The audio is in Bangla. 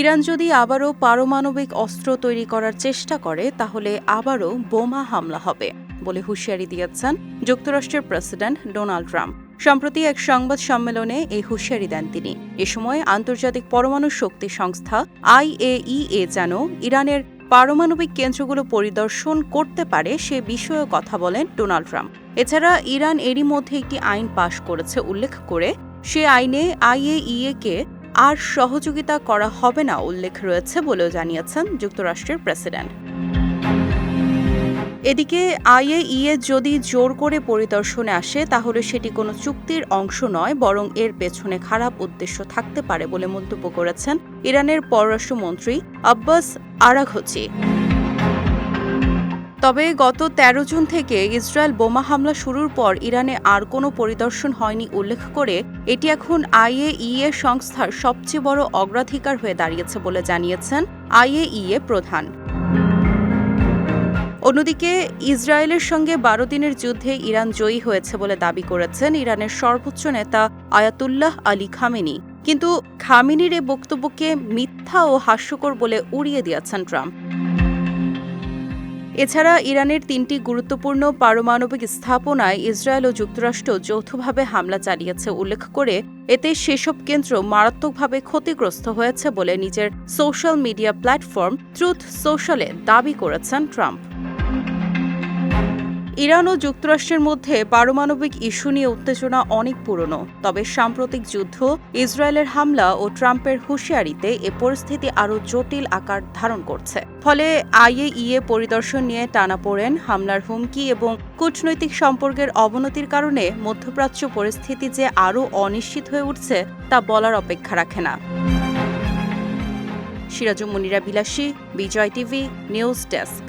ইরান যদি আবারও পারমাণবিক অস্ত্র তৈরি করার চেষ্টা করে তাহলে আবারও বোমা হামলা হবে বলে হুঁশিয়ারি দিয়েছেন যুক্তরাষ্ট্রের প্রেসিডেন্ট ডোনাল্ড ট্রাম্প। সম্প্রতি এক সংবাদ সম্মেলনে এই হুঁশিয়ারি দেন তিনি। এ সময় আন্তর্জাতিক পরমাণু শক্তি সংস্থা IAEA যেন ইরানের পারমাণবিক কেন্দ্রগুলো পরিদর্শন করতে পারে সে বিষয়েও কথা বলেন ডোনাল্ড ট্রাম্প। এছাড়া ইরান এরই মধ্যে একটি আইন পাশ করেছে উল্লেখ করে সে আইনে IAEA-কে আর সহযোগিতা করা হবে না উল্লেখ রয়েছে বলেও জানিয়েছেন যুক্তরাষ্ট্রের প্রেসিডেন্ট। এদিকে IAEA যদি জোর করে পরিদর্শনে আসে তাহলে সেটি কোনো চুক্তির অংশ নয়, বরং এর পেছনে খারাপ উদ্দেশ্য থাকতে পারে বলে মন্তব্য করেছেন ইরানের পররাষ্ট্রমন্ত্রী আব্বাস আরাঘচি। তবে গত ১৩ জুন থেকে ইসরায়েল বোমা হামলা শুরুর পর ইরানে আর কোনো পরিদর্শন হয়নি উল্লেখ করে এটি এখন IAEA সংস্থার সবচেয়ে বড় অগ্রাধিকার হয়ে দাঁড়িয়েছে বলে জানিয়েছেন IAEA প্রধান। অন্যদিকে ইসরায়েলের সঙ্গে ১২ দিনের যুদ্ধে ইরান জয়ী হয়েছে বলে দাবি করেছেন ইরানের সর্বোচ্চ নেতা আয়াতুল্লাহ আলী খামেনি। কিন্তু খামেনির এ বক্তব্যকে মিথ্যা ও হাস্যকর বলে উড়িয়ে দিয়েছেন ট্রাম্প। এছাড়া ইরানের ৩টি গুরুত্বপূর্ণ পারমাণবিক স্থাপনায় ইসরায়েল ও যুক্তরাষ্ট্র যৌথভাবে হামলা চালিয়েছে উল্লেখ করে এতে সেসব কেন্দ্র মারাত্মকভাবে ক্ষতিগ্রস্ত হয়েছে বলে নিজের সোশ্যাল মিডিয়া প্ল্যাটফর্ম ট্রুথ সোশ্যালে দাবি করেছেন ট্রাম্প। ইরান ও যুক্তরাষ্ট্রের মধ্যে পারমাণবিক ইস্যু নিয়ে উত্তেজনা অনেক পুরনো, তবে সাম্প্রতিক যুদ্ধ, ইসরায়েলের হামলা ও ট্রাম্পের হুঁশিয়ারিতে এ পরিস্থিতি আরও জটিল আকার ধারণ করছে। ফলে IAEA পরিদর্শন নিয়ে টানাপোড়েন, হামলার হুমকি এবং কূটনৈতিক সম্পর্কের অবনতির কারণে মধ্যপ্রাচ্য পরিস্থিতি যে আরও অনিশ্চিত হয়ে উঠছে তা বলার অপেক্ষা রাখে না। সিরাজুম মুনিরা বিলাসী, বিজয় টিভি, নিউজ ডেস্ক।